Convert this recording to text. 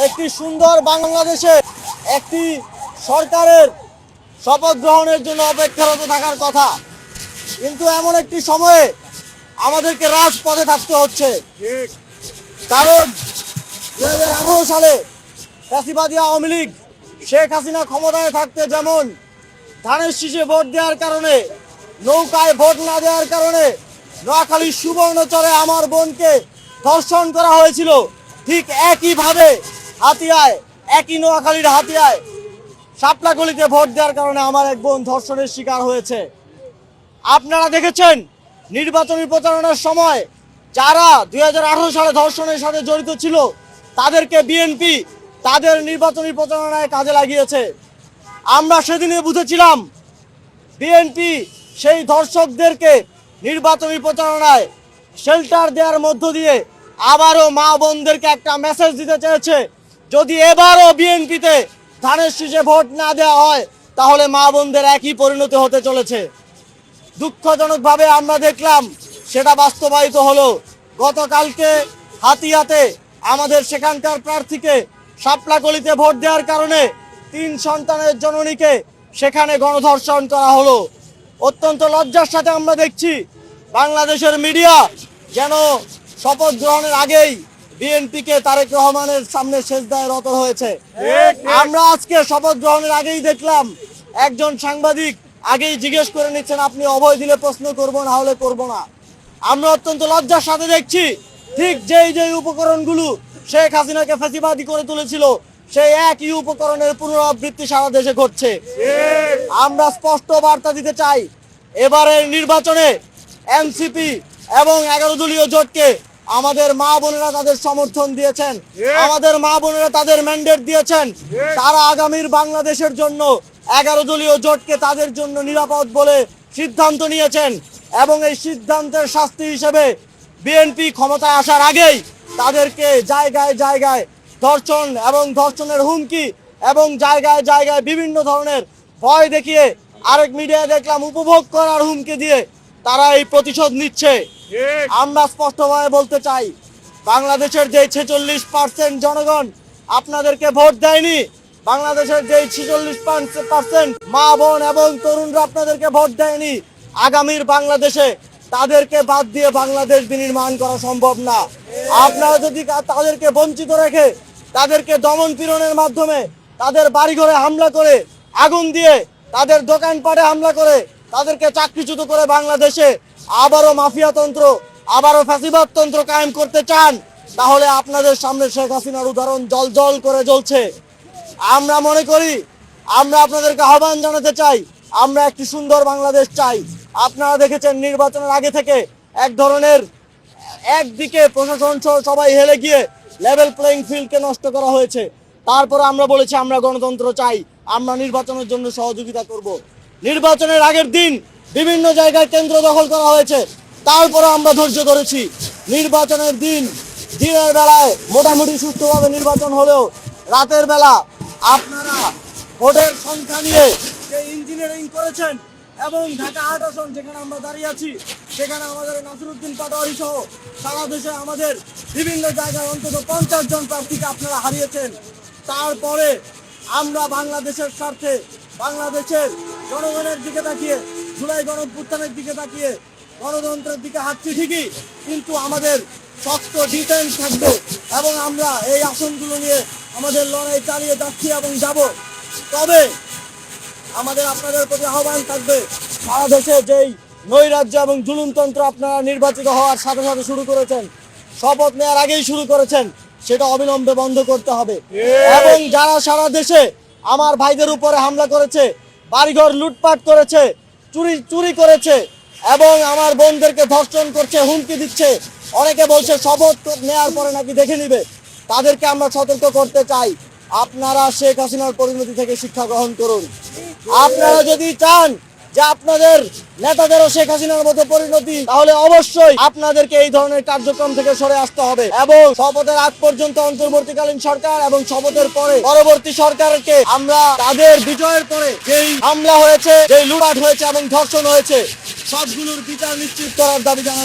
একটি সুন্দর বাংলাদেশে একটি সরকারের শপথ গ্রহণের জন্য অপেক্ষারত থাকার কথা, কিন্তু এমন একটি সময়ে আমাদেরকে রাজপথে থাকতে হচ্ছে। কারণ 2018 সালে ফ্যাসিবাদী আওয়ামী লীগ শেখ হাসিনা ক্ষমতায় থাকতে যেমন ধানের শীষে ভোট দেওয়ার কারণে, নৌকায় ভোট না দেওয়ার কারণে নোয়াখালীর সুবর্ণচরে আমার বোনকে ধর্ষণ করা হয়েছিল, ঠিক একইভাবে হাতিয়ায়, একই নোয়াখালীর হাতিয়ায় শাপলাকলিতে ভোট দেওয়ার কারণে আমার এক বোন ধর্ষণের শিকার হয়েছে। আপনারা দেখেছেন নির্বাচনী প্রচারণার সময় যারা 2018 সালে ধর্ষণের সাথে জড়িত ছিল তাদেরকে বিএনপি তাদের নির্বাচনী প্রচারণায় কাজে লাগিয়েছে। আমরা সেদিনে বুঝেছিলাম বিএনপি সেই ধর্ষকদেরকে নির্বাচনী প্রচারণায় শেল্টার দেওয়ার মধ্য দিয়ে আবারও মা বোনদেরকে একটা মেসেজ দিতে চেয়েছে, যদি এবারও বিএনপিতে ধানের শীষে ভোট না দেওয়া হয় তাহলে মা বোনদের একই পরিণতি হতে চলেছে। দুঃখজনকভাবে আমরা দেখলাম সেটা বাস্তবায়িত হলো। গতকালকে হাতিয়াতে আমাদের সেখানকার প্রার্থীকে শাপলাকলিতে ভোট দেওয়ার কারণে 3 সন্তানের জননীকে সেখানে গণধর্ষণ করা হলো। অত্যন্ত লজ্জার সাথে আমরা দেখছি বাংলাদেশের মিডিয়া যেন শপথ গ্রহণের আগেই বিএনপিকে তারেক রহমানের সামনে সেজদায় রত হয়েছে। আমরা আজকে শপথ গ্রহণের আগেই দেখলাম একজন সাংবাদিক আগেই জিজ্ঞেস করে নিচ্ছেন আপনি অভয় দিলে প্রশ্ন করবো, না হলে করবো না। আমরা অত্যন্ত লজ্জার সাথে দেখছি ঠিক যেই উপকরণগুলো শেখ হাসিনাকে ফ্যাসিবাদী করে তুলেছিল সেই একই উপকরণের পুনরাবৃত্তি সারা দেশে ঘটছে। আমরা স্পষ্ট বার্তা দিতে চাই, এবারের নির্বাচনে এনসিপি এবং 11 দলীয় জোটকে আমাদের মা বোনেরা তাদের সমর্থন দিয়েছেন, আমাদের মা বোনেরা তাদের ম্যান্ডেট দিয়েছেন। তারা আগামীর বাংলাদেশের জন্য 11 দলীয় জোটকে তাদের জন্য নিরাপদ বলে সিদ্ধান্ত নিয়েছেন এবং এই সিদ্ধান্তের শাস্তি হিসেবে বিএনপি ক্ষমতায় আসার আগেই তাদেরকে জায়গায় জায়গায় ধর্ষণ এবং ধর্ষণের হুমকি এবং জায়গায় জায়গায় বিভিন্ন ধরনের ভয় দেখিয়ে, আরেক মিডিয়ায় দেখলাম উপভোগ করার হুমকি দিয়ে তারা এই প্রতিশোধ নিচ্ছে। আমরা স্পষ্টভাবে বলতে চাই, বাংলাদেশের যে 46% জনগণ আপনাদেরকে ভোট দেয়নি, বাংলাদেশের যে 46% মা বোন এবং তরুণরা আপনাদেরকে ভোট দেয়নি, আগামীর বাংলাদেশে তাদেরকে বাদ দিয়ে বাংলাদেশ বিনির্মাণ করা সম্ভব না। আপনারা যদি তাদেরকে বঞ্চিত রেখে, তাদেরকে দমন পীড়নের মাধ্যমে, তাদের বাড়িঘরে হামলা করে, আগুন দিয়ে, তাদের দোকানপাটে হামলা করে, তাদেরকে চাকরিচ্যুত করে বাংলাদেশে আবারও মাফিয়াতন্ত্র, আবারও ফ্যাসিবাদতন্ত্র কায়েম করতে চান, তাহলে আপনাদের সামনে শেখ হাসিনার উদাহরণ জল করে জ্বলছে। আমরা মনে করি, আমরা আপনাদেরকে আহ্বান জানাতে চাই, আমরা একটি সুন্দর বাংলাদেশ চাই। আপনারা দেখেছেন নির্বাচনের আগে থেকে এক ধরনের একদিকে প্রশাসন সবাই হেলে গিয়ে লেভেল প্লেইং ফিল্ডকে নষ্ট করা হয়েছে। তারপরে আমরা বলেছি আমরা গণতন্ত্র চাই, আমরা নির্বাচনের জন্য সহযোগিতা করব। নির্বাচনের আগের দিন বিভিন্ন জায়গায় কেন্দ্র দখল করা হয়েছে, তারপরে আমরা ধৈর্য ধরেছি। নির্বাচনের দিনের বেলায় মোটামুটি সুষ্ঠুভাবে নির্বাচন হলেও রাতের বেলা আপনারা ভোটের সংখ্যা নিয়ে যে ইঞ্জিনিয়ারিং করেছেন এবং ঢাকা 8 আসন যেখানে আমরা দাঁড়িয়ে আছি সেখানে আমাদের নাসিরউদ্দিন পাটোয়ারি সহ সারা দেশে আমাদের বিভিন্ন জায়গায় অন্তত 50 জন প্রার্থীকে আপনারা হারিয়েছেন। তারপরে আমরা বাংলাদেশের স্বার্থে, বাংলাদেশের জনগণের দিকে তাকিয়ে, জুলাই গণঅভ্যুত্থানের দিকে তাকিয়ে গণতন্ত্রের দিকে হাঁটছি ঠিকই, কিন্তু আমাদের শক্ত ডিফেন্স থাকবে এবং আমরা এই আসনগুলো নিয়ে আমাদের লড়াই চালিয়ে যাচ্ছি এবং যাব। তবে আমাদের আপনাদের প্রতি আহ্বান থাকবে, সারা দেশে যেই নৈরাজ্য এবং জুলুমতন্ত্র আপনারা নির্বাচিত হওয়ার সাথে সাথে শুরু করেছেন, শপথ নেওয়ার আগেই শুরু করেছেন, সেটা অবিলম্বে বন্ধ করতে হবে। এবং যারা সারা দেশে আমার ভাইদের উপরে হামলা করেছে, বাড়িঘর লুটপাট করেছে, চুরি করেছে এবং আমার বোনদেরকে ধর্ষণ করছে, হুমকি দিচ্ছে, অনেকে বলছে শপথ নেওয়ার পরে নাকি দেখে নিবে, তাদেরকে আমরা সতর্ক করতে চাই, আপনারা শেখ হাসিনার পরিণতি থেকে শিক্ষা গ্রহণ করুন। আপনারা যদি চান যে আপনাদের নেতাদেরও শেখ হাসিনার মতো পরিণতি, তাহলে অবশ্যই আপনাদেরকে এই ধরনের কার্যক্রম থেকে সরে আসতে হবে এবং শপথের আগ পর্যন্ত অন্তর্বর্তীকালীন সরকার এবং শপথের পরে পরবর্তী সরকারকে আমরা তাদের বিজয়ের পরে যেই হামলা হয়েছে, যেই লুটপাট হয়েছে এবং ধর্ষণ হয়েছে সবগুলোর বিচার নিশ্চিত করার দাবি জানাচ্ছি।